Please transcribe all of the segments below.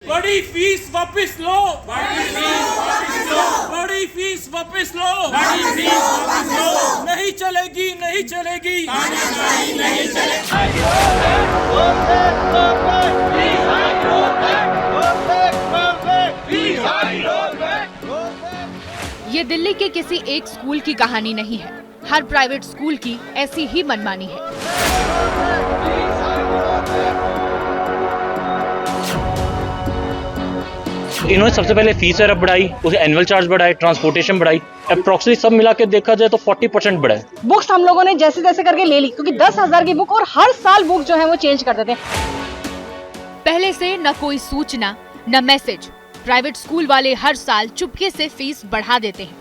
बड़ी फीस वापस लो, बड़ी फीस वापस लो, बड़ी फीस वापस लो, बड़ी फीस वापस लो, नहीं चलेगी, नहीं चलेगी, नहीं चलेगी। ये दिल्ली के किसी एक स्कूल की कहानी नहीं है, हर प्राइवेट स्कूल की ऐसी ही मनमानी है। इन्होंने सबसे पहले फीस वगैरह बढ़ाई, उसे एनुअल चार्ज बढ़ाए, ट्रांसपोर्टेशन बढ़ाई, अप्रोक्सीमेटली सब मिला के देखा जाए तो 40% बढ़ाए। बुक्स हम लोगों ने जैसे जैसे करके ले ली, क्योंकि 10,000 की बुक और हर साल बुक जो है वो चेंज कर देते हैं। पहले से न कोई सूचना न मैसेज, प्राइवेट स्कूल वाले हर साल चुपके से फीस बढ़ा देते हैं।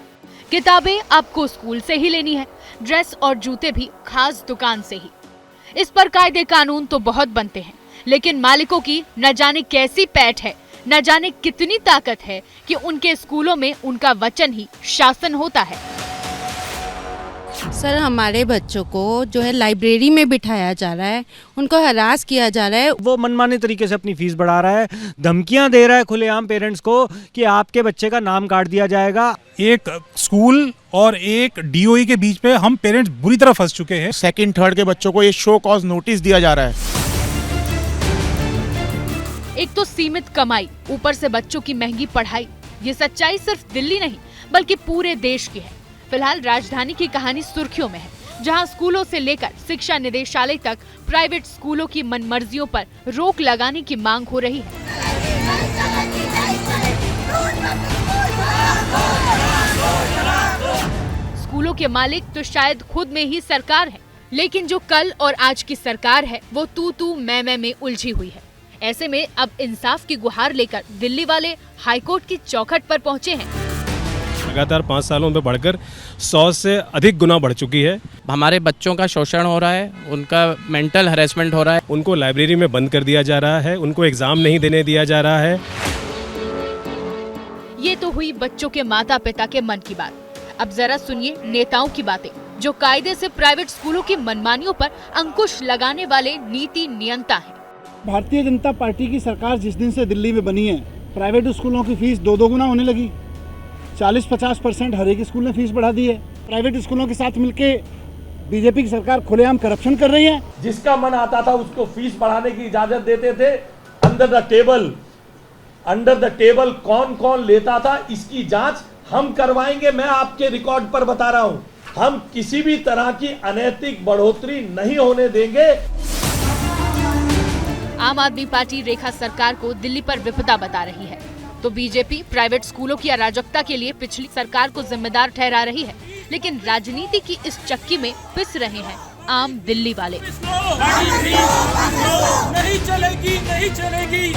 किताबें आपको स्कूल से ही लेनी है, ड्रेस और जूते भी खास दुकान से ही। इस पर कायदे कानून तो बहुत बनते हैं, लेकिन मालिकों की न जाने कैसी पैठ है, न जाने कितनी ताकत है कि उनके स्कूलों में उनका वचन ही शासन होता है। सर, हमारे बच्चों को जो है लाइब्रेरी में बिठाया जा रहा है, उनको हरास किया जा रहा है। वो मनमाने तरीके से अपनी फीस बढ़ा रहा है, धमकियां दे रहा है खुलेआम पेरेंट्स को कि आपके बच्चे का नाम काट दिया जाएगा। एक स्कूल और एक डीओई के बीच पे हम पेरेंट्स बुरी तरह फंस चुके हैं। सेकंड थर्ड के बच्चों को ये शो कॉज नोटिस दिया जा रहा है। एक तो सीमित कमाई, ऊपर से बच्चों की महंगी पढ़ाई। ये सच्चाई सिर्फ दिल्ली नहीं बल्कि पूरे देश की है। फिलहाल राजधानी की कहानी सुर्खियों में है, जहां स्कूलों से लेकर शिक्षा निदेशालय तक प्राइवेट स्कूलों की मनमर्जियों पर रोक लगाने की मांग हो रही है। स्कूलों के मालिक तो शायद खुद में ही सरकार है, लेकिन जो कल और आज की सरकार है वो तू मैं में उलझी हुई है। ऐसे में अब इंसाफ की गुहार लेकर दिल्ली वाले हाईकोर्ट की चौखट पर पहुंचे हैं। लगातार 5 सालों में बढ़कर 100 से अधिक गुना बढ़ चुकी है। हमारे बच्चों का शोषण हो रहा है, उनका मेंटल हैरेसमेंट हो रहा है। उनको लाइब्रेरी में बंद कर दिया जा रहा है, उनको एग्जाम नहीं देने दिया जा रहा है। ये तो हुई बच्चों के माता पिता के मन की बात। अब जरा सुनिए नेताओं की बातें, जो कायदे से प्राइवेट स्कूलों की मनमानियों पर अंकुश लगाने वाले नीति नियंता हैं। भारतीय जनता पार्टी की सरकार जिस दिन से दिल्ली में बनी है, प्राइवेट स्कूलों की फीस 2 गुना होने लगी। 40-50% हर एक स्कूल ने फीस बढ़ा दी है। प्राइवेट स्कूलों के साथ मिलके बीजेपी की सरकार खुलेआम करप्शन कर रही है। जिसका मन आता था उसको फीस बढ़ाने की इजाजत देते थे। अंडर द टेबल कौन कौन लेता था, इसकी जांच हम करवाएंगे। मैं आपके रिकॉर्ड पर बता रहा हूं, हम किसी भी तरह की अनैतिक बढ़ोतरी नहीं होने देंगे। आम आदमी पार्टी रेखा सरकार को दिल्ली पर विपदा बता रही है, तो बीजेपी प्राइवेट स्कूलों की अराजकता के लिए पिछली सरकार को जिम्मेदार ठहरा रही है। लेकिन राजनीति की इस चक्की में पिस रहे हैं आम दिल्ली वाले। नहीं चलेगी, नहीं चलेगी,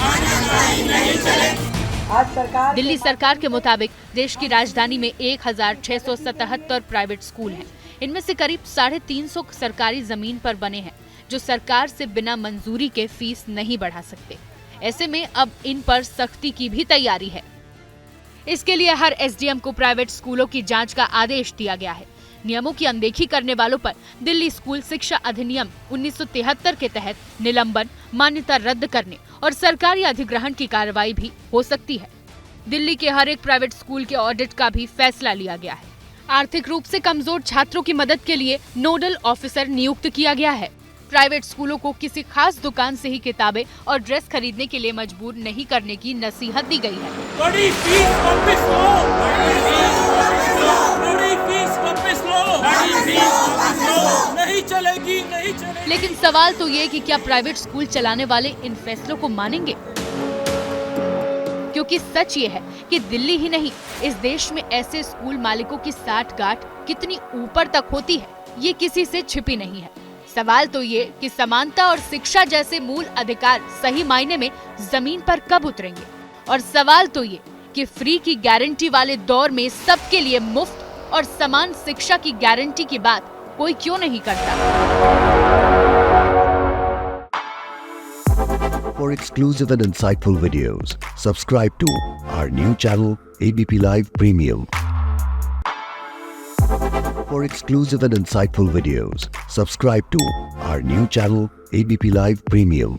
नहीं चलेगी। दिल्ली सरकार के मुताबिक देश की राजधानी में 1677 प्राइवेट स्कूल हैं। इनमें से करीब 350 सरकारी जमीन पर बने हैं, जो सरकार से बिना मंजूरी के फीस नहीं बढ़ा सकते। ऐसे में अब इन पर सख्ती की भी तैयारी है। इसके लिए हर एसडीएम को प्राइवेट स्कूलों की जांच का आदेश दिया गया है। नियमों की अनदेखी करने वालों पर दिल्ली स्कूल शिक्षा अधिनियम 1973 के तहत निलंबन, मान्यता रद्द करने और सरकारी अधिग्रहण की कार्रवाई भी हो सकती है। दिल्ली के हर एक प्राइवेट स्कूल के ऑडिट का भी फैसला लिया गया है। आर्थिक रूप से कमजोर छात्रों की मदद के लिए नोडल ऑफिसर नियुक्त किया गया है। प्राइवेट स्कूलों को किसी खास दुकान से ही किताबें और ड्रेस खरीदने के लिए मजबूर नहीं करने की नसीहत दी गई है। बड़ी फीस वापस लो, बड़ी फीस वापस लो, बड़ी फीस वापस लो, बड़ी फीस वापस लो, नहीं चलेगी, नहीं चलेगी। लेकिन सवाल तो ये कि क्या प्राइवेट स्कूल चलाने वाले इन फैसलों को मानेंगे? क्योंकि सच ये है कि दिल्ली ही नहीं, इस देश में ऐसे स्कूल मालिकों की साठगांठ कितनी ऊपर तक होती है, ये किसी से छिपी नहीं है। सवाल तो ये कि समानता और शिक्षा जैसे मूल अधिकार सही मायने में जमीन पर कब उतरेंगे, और सवाल तो ये कि फ्री की गारंटी वाले दौर में सबके लिए मुफ्त और समान शिक्षा की गारंटी की बात कोई क्यों नहीं करता। For exclusive and insightful videos, subscribe to our new channel ABP Live Premium. For exclusive and insightful videos, subscribe to our new channel ABP Live Premium.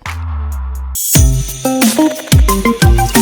है।